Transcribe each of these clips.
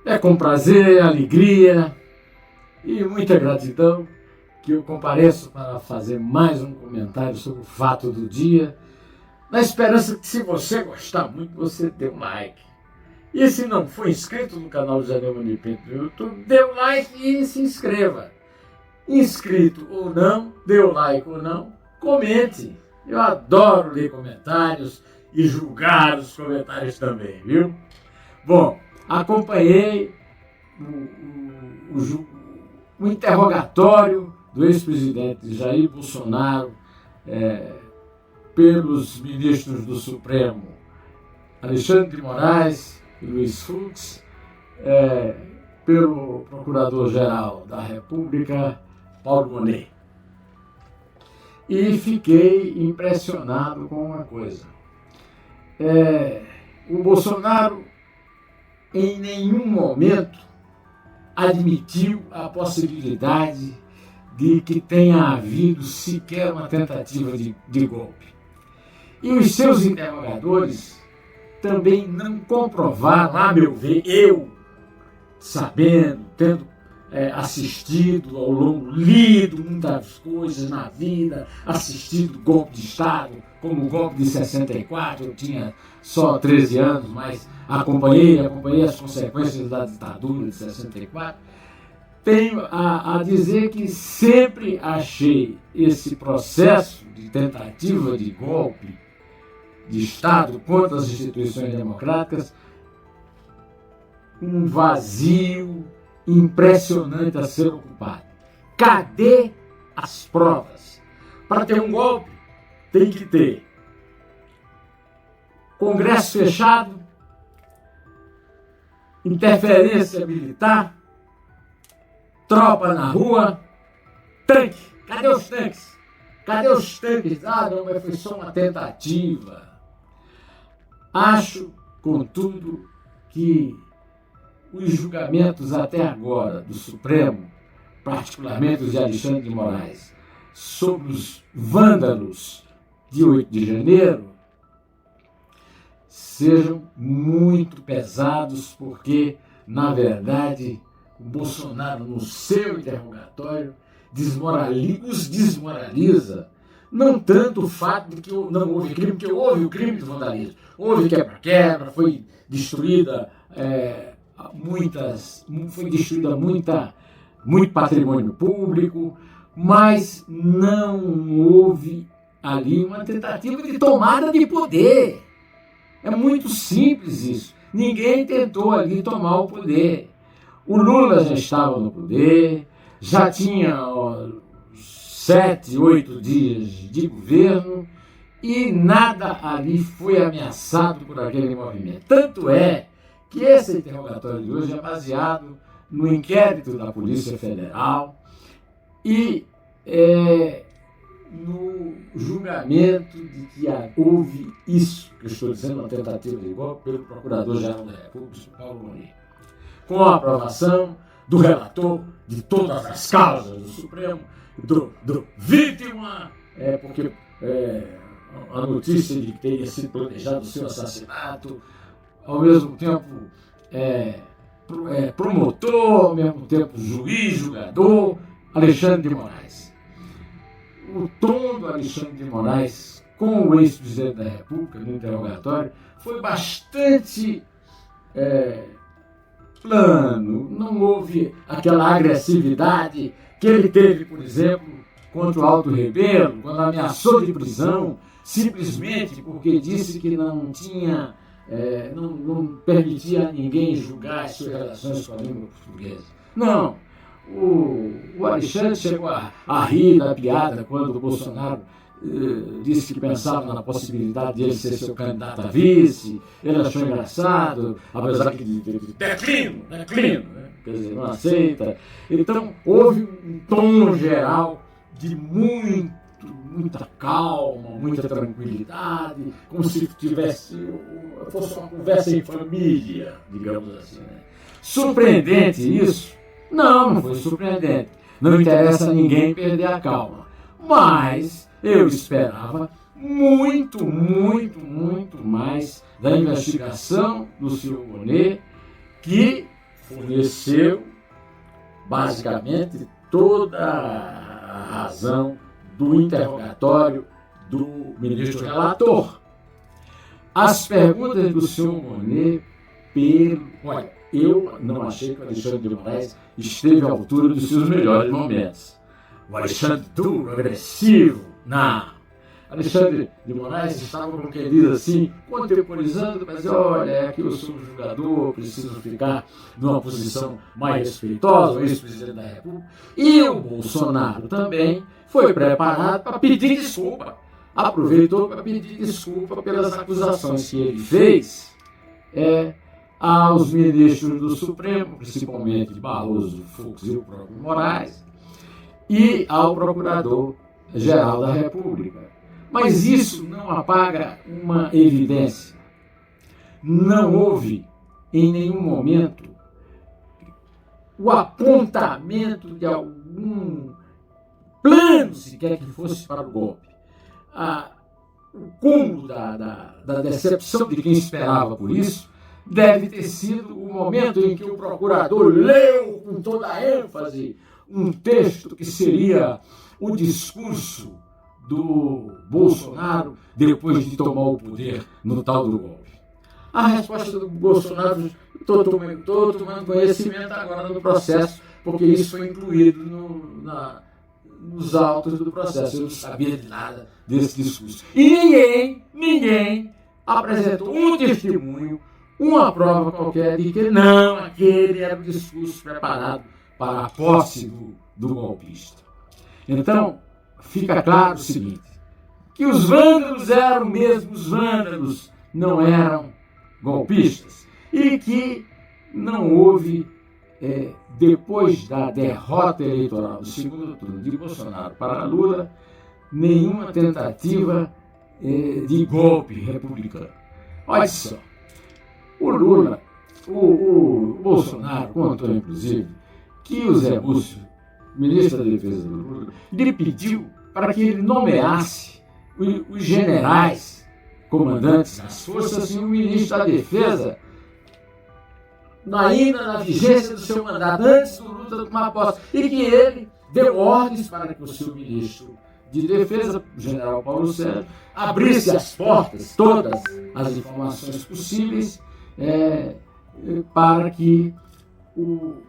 É com prazer, alegria e muita gratidão que eu compareço para fazer mais um comentário sobre o fato do dia, na esperança que, se você gostar muito, você dê um like. E se não for inscrito no canal José Neumann Pinto no YouTube, dê um like e se inscreva. Inscrito ou não, dê o like ou não, comente. Eu adoro ler comentários e julgar os comentários também, viu? Bom, acompanhei o interrogatório do ex-presidente Jair Bolsonaro pelos ministros do Supremo Alexandre de Moraes e Luiz Fux, pelo Procurador-Geral da República Paulo Monet. E fiquei impressionado com uma coisa. O Bolsonaro em nenhum momento admitiu a possibilidade de que tenha havido sequer uma tentativa de golpe. E os seus interrogadores também não comprovaram, a meu ver, eu sabendo, tendo assistido ao longo, lido muitas coisas na vida, assistido golpe de Estado, como o golpe de 64, eu tinha só 13 anos, mas acompanhei as consequências da ditadura de 64, tenho a dizer que sempre achei esse processo de tentativa de golpe de Estado contra as instituições democráticas um vazio impressionante a ser ocupado. Cadê as provas? Para ter um golpe, tem que ter Congresso fechado, interferência militar, tropa na rua, tanque. Cadê os tanques? Cadê os tanques? Ah, não, mas foi só uma tentativa. Acho, contudo, que os julgamentos até agora do Supremo, particularmente os de Alexandre de Moraes, sobre os vândalos de 8 de janeiro, sejam muito pesados, porque, na verdade, o Bolsonaro, no seu interrogatório, os desmoraliza, não tanto o fato de que não houve crime, porque houve o crime de vandalismo, houve quebra-quebra, foi destruída muito patrimônio público, mas não houve ali uma tentativa de tomada de poder. É muito simples isso. Ninguém tentou ali tomar o poder. O Lula já estava no poder, já tinha 7, 8 dias de governo e nada ali foi ameaçado por aquele movimento. Tanto é que esse interrogatório de hoje é baseado no inquérito da Polícia Federal e no julgamento de que houve isso, que eu estou dizendo, uma tentativa de golpe pelo Procurador-Geral da República, Paulo Monet, com a aprovação do relator de todas as causas do Supremo, do vítima, porque a notícia de que teria sido planejado o seu assassinato, ao mesmo tempo promotor, ao mesmo tempo juiz, julgador, Alexandre de Moraes. O tom do Alexandre de Moraes com o ex-presidente da República no interrogatório foi bastante plano, não houve aquela agressividade que ele teve, por exemplo, contra o Alto Rebelo, quando ameaçou de prisão, simplesmente porque disse que não tinha, não permitia a ninguém julgar as suas relações com a língua portuguesa. Não, o Alexandre chegou a rir da piada quando o Bolsonaro disse que pensava na possibilidade de ele ser seu candidato a vice, ele achou engraçado, apesar que declino, né? Quer dizer, não aceita. Então, houve um tom geral de muita calma, muita tranquilidade, como se fosse uma conversa em família, digamos assim. Né? Surpreendente isso? Não foi surpreendente. Não interessa a ninguém perder a calma. Mas eu esperava muito mais da investigação do senhor Monet, que forneceu basicamente toda a razão do interrogatório do ministro relator. As perguntas do senhor Monet, olha, eu não achei que o Alexandre de Moraes esteve à altura dos seus melhores momentos. O Alexandre duro, agressivo, não. Alexandre de Moraes estava, como quem diz assim, contemporizando, mas olha, aqui eu sou um julgador, preciso ficar numa posição mais respeitosa, o ex-presidente da República. E o Bolsonaro também foi preparado para pedir desculpa. Aproveitou para pedir desculpa pelas acusações que ele fez aos ministros do Supremo, principalmente Barroso, Fux e o próprio Moraes, e ao Procurador-Geral da República. Mas isso não apaga uma evidência. Não houve, em nenhum momento, o apontamento de algum plano, sequer que fosse para o golpe. O cúmulo da decepção de quem esperava por isso deve ter sido o momento em que o procurador leu com toda a ênfase um texto que seria o discurso do Bolsonaro depois de tomar o poder no tal do golpe. A resposta do Bolsonaro, estou tomando conhecimento agora do processo, porque isso foi incluído nos autos do processo. Eu não sabia de nada desse discurso. E ninguém apresentou um testemunho, uma prova qualquer de que não, aquele era o discurso preparado para a posse do golpista. Então, fica claro o seguinte, que os vândalos eram mesmo os vândalos, não eram golpistas, e que não houve, depois da derrota eleitoral do segundo turno de Bolsonaro para Lula, nenhuma tentativa de golpe republicano. Olha só, o Lula, o Bolsonaro contou, inclusive, que o Zé Múcio, ministro da Defesa do Lula, lhe pediu para que ele nomeasse os generais comandantes das forças e o ministro da Defesa ainda na vigência do seu mandato, antes do Lula tomar posse, e que ele deu ordens para que o seu ministro de Defesa, o general Paulo Sérgio, abrisse as portas, todas as informações possíveis, para que o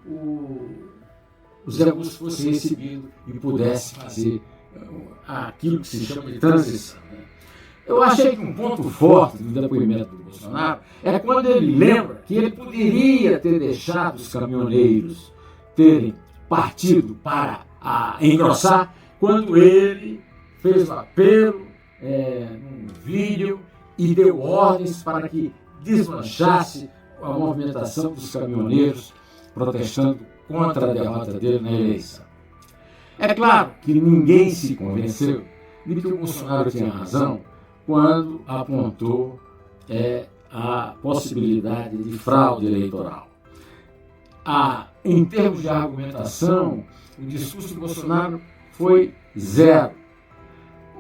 Zé Múcio fosse recebido e pudesse fazer aquilo que se chama de transição. Eu achei que um ponto forte do depoimento do Bolsonaro é quando ele lembra que ele poderia ter deixado os caminhoneiros terem partido para engrossar, quando ele fez o apelo num vídeo e deu ordens para que desmanchasse a movimentação dos caminhoneiros protestando contra a derrota dele na eleição. É claro que ninguém se convenceu de que o Bolsonaro tinha razão quando apontou a possibilidade de fraude eleitoral. Em termos de argumentação, o discurso do Bolsonaro foi zero.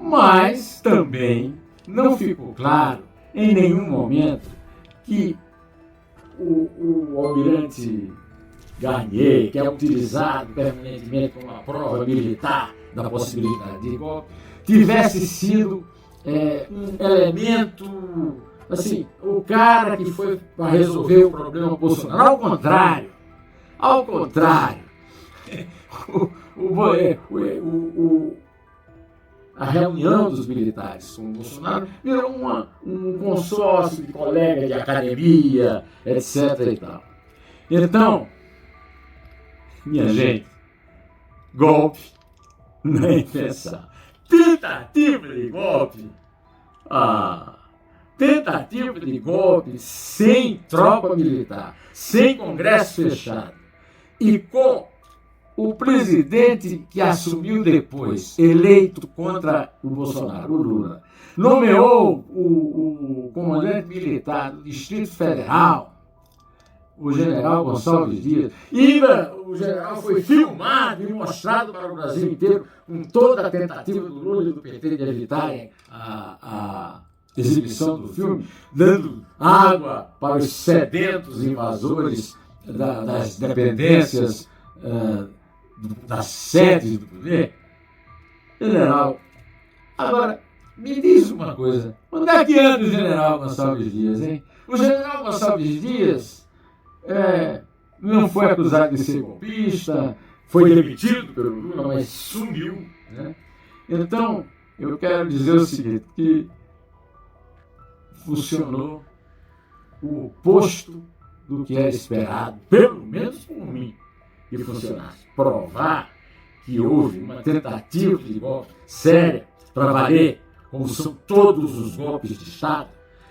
Mas também não ficou claro em nenhum momento que o almirante Garnier, que é utilizado permanentemente como uma prova militar da possibilidade de golpe, tivesse sido um elemento, assim, o cara que foi para resolver o problema Bolsonaro. Ao contrário, a reunião dos militares com o Bolsonaro virou um consórcio de colegas de academia, etc. e tal. Então, minha gente, golpe, nem pensar. Tentativa de golpe, tentativa de golpe sem tropa militar, sem Congresso fechado e com o presidente que assumiu depois, eleito contra o Bolsonaro, o Lula, nomeou o comandante militar do Distrito Federal, o general Gonçalves Dias. E o general foi filmado e mostrado para o Brasil inteiro com toda a tentativa do Lula e do PT de evitarem a exibição do filme, dando água para os sedentos invasores das dependências, das sedes do poder. General, agora, me diz uma coisa, onde é que anda o general Gonçalves Dias, hein? O general Gonçalves Dias não foi acusado de ser golpista, foi demitido pelo Lula, mas sumiu, né? Então, eu quero dizer o seguinte, que funcionou o oposto do que era esperado, pelo menos por mim, que funcionasse. Provar que houve uma tentativa de golpe séria para valer, como são todos os golpes de Estado.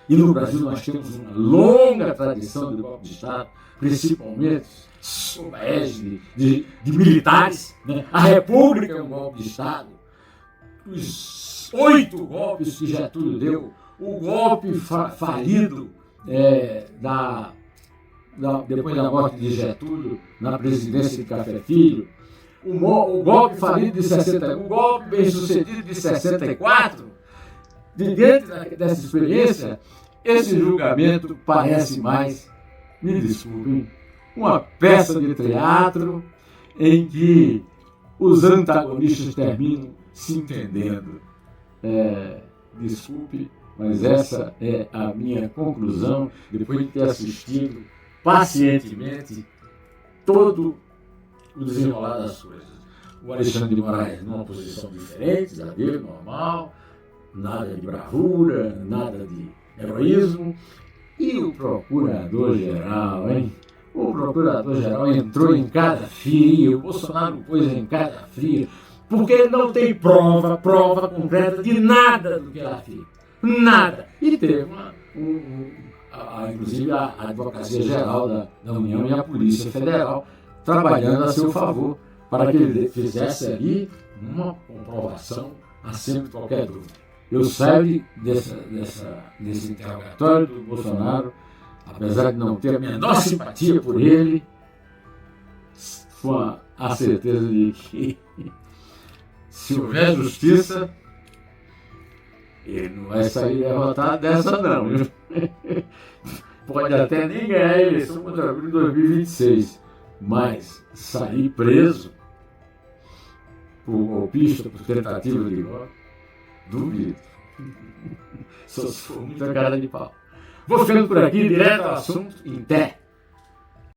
E no Brasil nós temos uma longa tradição de golpe de Estado, principalmente sob a égide de militares, né? A República é um golpe de Estado. Os 8 golpes que Getúlio deu, o golpe falido depois da morte de Getúlio na presidência de Café Filho, o golpe falido de 61, o golpe bem-sucedido de 64, dentro dessa experiência, esse julgamento parece mais, me desculpem, uma peça de teatro em que os antagonistas terminam se entendendo. Desculpe, mas essa é a minha conclusão, depois de ter assistido pacientemente todo o desenrolar das coisas. O Alexandre de Moraes numa posição diferente da dele, normal, nada de bravura, nada de heroísmo. E o procurador-geral, hein? O procurador-geral entrou em cada fria, o Bolsonaro pôs em cada fria, porque ele não tem prova concreta de nada do que ela fez. Nada. E teve inclusive a Advocacia Geral da União e a Polícia Federal trabalhando a seu favor para que ele fizesse ali uma comprovação acima de qualquer dúvida. Eu saio desse interrogatório do Bolsonaro, apesar de não ter a menor simpatia por ele, com a certeza de que se houver justiça, ele não vai sair derrotado dessa não. Pode até nem ganhar a eleição contra abril de 2026, mas sair preso por golpista, por tentativa de golpe, duvido. Só se for muita cara de pau. Vou ficando por aqui, direto ao assunto, em pé.